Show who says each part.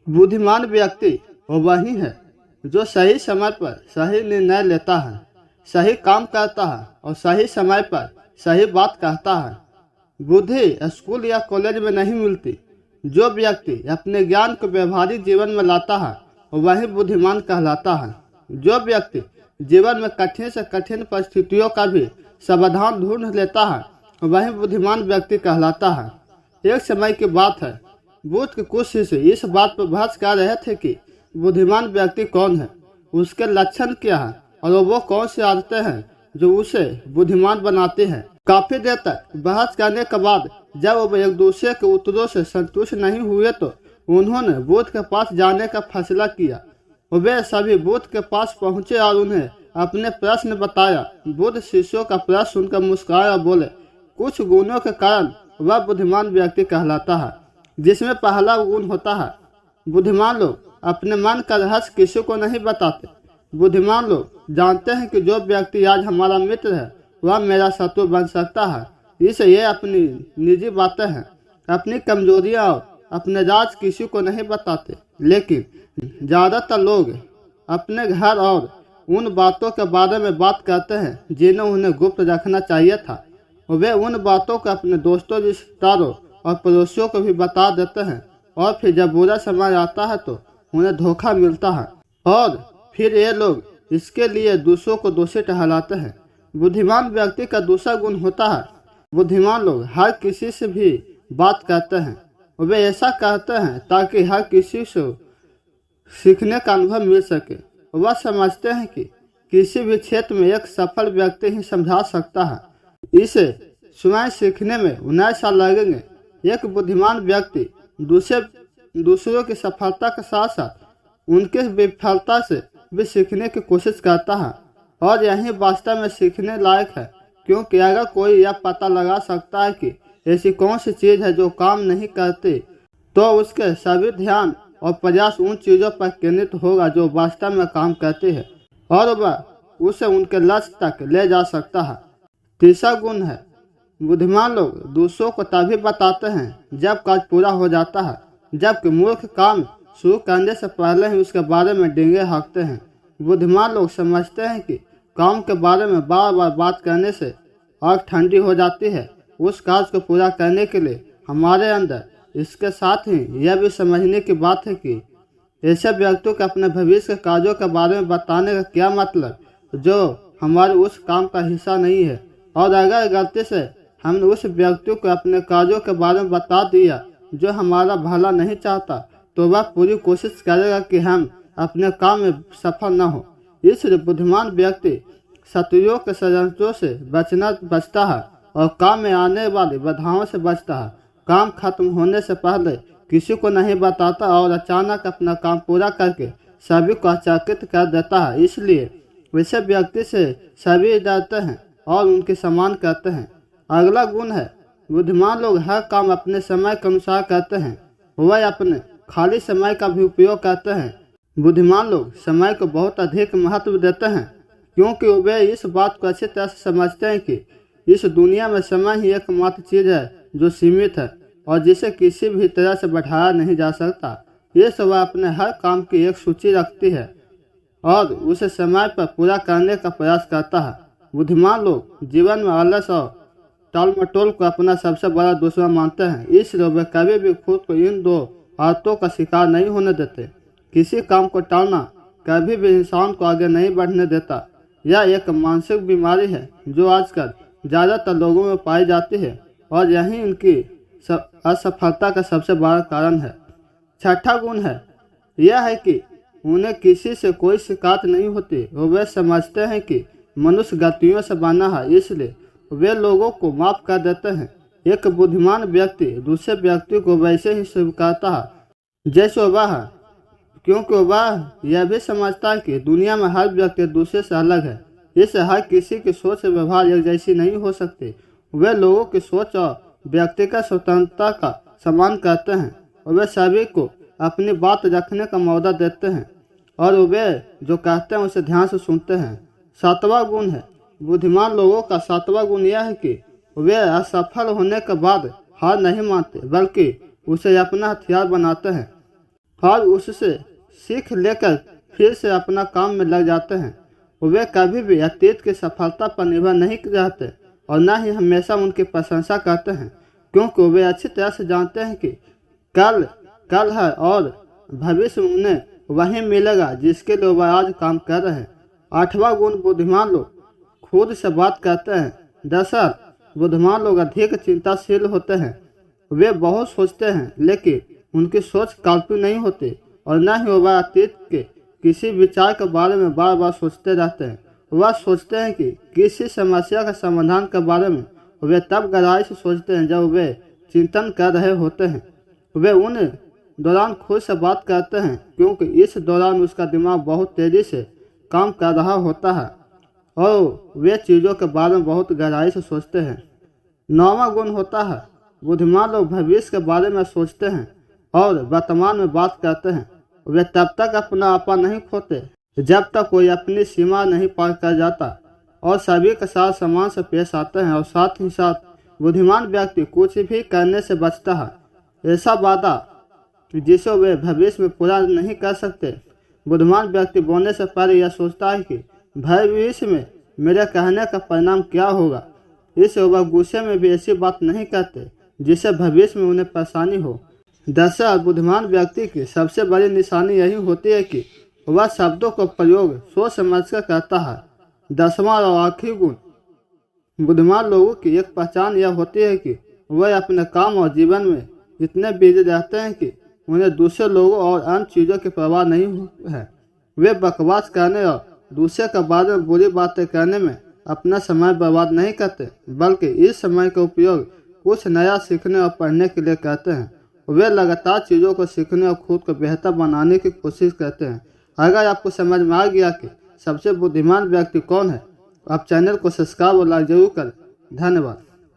Speaker 1: बुद्धिमान व्यक्ति वो वही है जो सही समय पर सही निर्णय लेता है, सही काम करता है और सही समय पर सही बात कहता है। बुद्धि स्कूल या कॉलेज में नहीं मिलती। जो व्यक्ति अपने ज्ञान को व्यवहारिक जीवन में लाता है वही बुद्धिमान कहलाता है। जो व्यक्ति जीवन में कठिन से कठिन परिस्थितियों का भी समाधान ढूंढ लेता है वही बुद्धिमान व्यक्ति कहलाता है। एक समय की बात है, बुद्ध के कुछ शिष्य इस बात पर बहस कर रहे थे कि बुद्धिमान व्यक्ति कौन है, उसके लक्षण क्या है और वो कौन सी आदतें हैं जो उसे बुद्धिमान बनाती हैं। काफी देर तक बहस करने के बाद जब वो एक दूसरे के उत्तरों से संतुष्ट नहीं हुए तो उन्होंने बुद्ध के पास जाने का फैसला किया। वे सभी बुद्ध के पास पहुंचे और उन्हें अपने प्रश्न बताया। बुद्ध शिष्यों का प्रश्न सुनकर मुस्कुराए और बोले, कुछ गुणों के कारण वह बुद्धिमान व्यक्ति कहलाता है, जिसमें पहला गुण होता है बुद्धिमान लोग अपने मन का रहस्य किसी को नहीं बताते। बुद्धिमान लोग जानते हैं कि जो व्यक्ति आज हमारा मित्र है वह मेरा शत्रु बन सकता है, इसलिए अपनी निजी बातें हैं, अपनी कमजोरियां और अपने राज किसी को नहीं बताते। लेकिन ज़्यादातर लोग अपने घर और उन बातों के बारे में बात करते हैं जिन्हें उन्हें गुप्त रखना चाहिए था। वे उन बातों को अपने दोस्तों, रिश्तेदारों और पड़ोसियों को भी बता देते हैं और फिर जब बुरा समय आता है तो उन्हें धोखा मिलता है और फिर ये लोग इसके लिए दूसरों को दोषी ठहराते हैं। बुद्धिमान व्यक्ति का दूसरा गुण होता है बुद्धिमान लोग हर किसी से भी बात करते हैं। वे ऐसा कहते हैं ताकि हर किसी से सीखने का अनुभव मिल सके। वह समझते हैं कि किसी भी क्षेत्र में एक सफल व्यक्ति ही समझा सकता है, इसे स्वयं सीखने में 19 साल लगेंगे। एक बुद्धिमान व्यक्ति दूसरों की सफलता के साथ साथ उनके विफलता से भी सीखने की कोशिश करता है और यही वास्तव में सीखने लायक है, क्योंकि अगर कोई यह पता लगा सकता है कि ऐसी कौन सी चीज़ है जो काम नहीं करती तो उसके सभी ध्यान और प्रयास उन चीज़ों पर केंद्रित होगा जो वास्तव में काम करती है और वह उसे उनके लक्ष्य तक ले जा सकता है। तीसरा गुण है बुद्धिमान लोग दूसरों को तभी बताते हैं जब कार्य पूरा हो जाता है, जबकि मूर्ख काम शुरू करने से पहले ही उसके बारे में डींगे हाँकते हैं। बुद्धिमान लोग समझते हैं कि काम के बारे में बार बार बात करने से आग ठंडी हो जाती है। उस कार्य को पूरा करने के लिए हमारे अंदर इसके साथ ही यह भी समझने की बात है कि ऐसे व्यक्तियों को अपने भविष्य के कार्यों के बारे में बताने का क्या मतलब, जो हमारे उस काम का हिस्सा नहीं है। और अगर गलती से हमने उस व्यक्ति को अपने कार्यों के बारे में बता दिया जो हमारा भला नहीं चाहता तो वह पूरी कोशिश करेगा कि हम अपने काम में सफल न हो। इसलिए बुद्धिमान व्यक्ति शत्रुओं के षड्यंत्रों से बचता है और काम में आने वाली बाधाओं से बचता है। काम खत्म होने से पहले किसी को नहीं बताता और अचानक अपना काम पूरा करके सभी को आश्चर्यचकित कर देता है। इसलिए वैसे व्यक्ति से सभी डरते हैं और उनके सम्मान करते हैं। अगला गुण है बुद्धिमान लोग हर काम अपने समय के अनुसार करते हैं। वह अपने खाली समय का भी उपयोग करते हैं। बुद्धिमान लोग समय को बहुत अधिक महत्व देते हैं, क्योंकि वे इस बात को अच्छी तरह से समझते हैं कि इस दुनिया में समय ही एकमात्र चीज़ है जो सीमित है और जिसे किसी भी तरह से बढ़ाया नहीं जा सकता। ये सब वह अपने हर काम की एक सूची रखती है और उसे समय पर पूरा करने का प्रयास करता है। बुद्धिमान लोग जीवन में आलस और टाल-मटोल को अपना सबसे बड़ा दुश्मन मानते हैं, इसलिए वे कभी भी खुद को इन दो आदतों का शिकार नहीं होने देते। किसी काम को टालना कभी भी इंसान को आगे नहीं बढ़ने देता। यह एक मानसिक बीमारी है जो आजकल ज़्यादातर लोगों में पाई जाती है और यही इनकी असफलता का सबसे बड़ा कारण है। छठा गुण है यह है कि उन्हें किसी से कोई शिकायत नहीं होती। वे समझते हैं कि मनुष्य गलतियों से बना है, इसलिए वे लोगों को माफ कर देते हैं। एक बुद्धिमान व्यक्ति दूसरे व्यक्ति को वैसे ही स्वीकारता है जैसे वह है, क्योंकि वह यह भी समझता है कि दुनिया में हर व्यक्ति दूसरे से अलग है, इससे हर किसी की सोच से व्यवहार एक जैसी नहीं हो सकती। वे लोगों की सोच और व्यक्तिगत स्वतंत्रता का सम्मान करते हैं और वे सभी को अपनी बात रखने का मौका देते हैं और वे जो कहते हैं उसे ध्यान से सुनते हैं। सातवां गुण है बुद्धिमान लोगों का सातवां गुण यह है कि वे असफल होने के बाद हार नहीं मानते, बल्कि उसे अपना हथियार बनाते हैं। और उससे सीख लेकर फिर से अपना काम में लग जाते हैं। वे कभी भी अतीत की सफलता पर निर्भर नहीं रहते और न ही हमेशा उनकी प्रशंसा करते हैं, क्योंकि वे अच्छी तरह से जानते हैं कि कल है और भविष्य उन्हें वही मिलेगा जिसके लिए वे आज काम कर रहे हैं। 8वां गुण, बुद्धिमान लोग खुद से बात करते हैं। दरअसल बुद्धिमान लोग अधिक चिंताशील होते हैं। वे बहुत सोचते हैं, लेकिन उनकी सोच काल्पनिक नहीं होती और न ही वह अतीत के किसी विचार के बारे में बार बार सोचते रहते हैं। वह सोचते हैं कि किसी समस्या के समाधान के बारे में वे तब गहराई से सोचते हैं जब वे चिंतन कर रहे होते हैं। वे उन दौरान खुद से बात करते हैं, क्योंकि इस दौरान उसका दिमाग बहुत तेज़ी से काम कर रहा होता है और वे चीज़ों के बारे में बहुत गहराई से सोचते हैं। 9वां गुण होता है, बुद्धिमान लोग भविष्य के बारे में सोचते हैं और वर्तमान में बात करते हैं। वे तब तक अपना आपा नहीं खोते जब तक कोई अपनी सीमा नहीं पार कर जाता और सभी के साथ समान से पेश आते हैं। और साथ ही साथ बुद्धिमान व्यक्ति कुछ भी करने से बचता है, ऐसा वादा जिसे वे भविष्य में पूरा नहीं कर सकते। बुद्धिमान व्यक्ति बोलने से पहले यह सोचता है कि भविष्य में मेरे कहने का परिणाम क्या होगा। इससे वह गुस्से में भी ऐसी बात नहीं करते जिससे भविष्य में उन्हें परेशानी हो। दरअसल बुद्धिमान व्यक्ति की सबसे बड़ी निशानी यही होती है कि वह शब्दों का प्रयोग सोच समझकर करता है। 10वां और आखिरी गुण, बुद्धिमान लोगों की एक पहचान यह होती है कि वह अपने काम और जीवन में इतने बिजी रहते हैं कि उन्हें दूसरे लोगों और अन्य चीज़ों की परवाह नहीं है। वे बकवास करने और दूसरे के बारे में बुरी बातें करने में अपना समय बर्बाद नहीं करते, बल्कि इस समय का उपयोग कुछ नया सीखने और पढ़ने के लिए करते हैं। वे लगातार चीज़ों को सीखने और खुद को बेहतर बनाने की कोशिश करते हैं। अगर आपको समझ में आ गया कि सबसे बुद्धिमान व्यक्ति कौन है, आप चैनल को सब्सक्राइब और लाइक जरूर करें। धन्यवाद।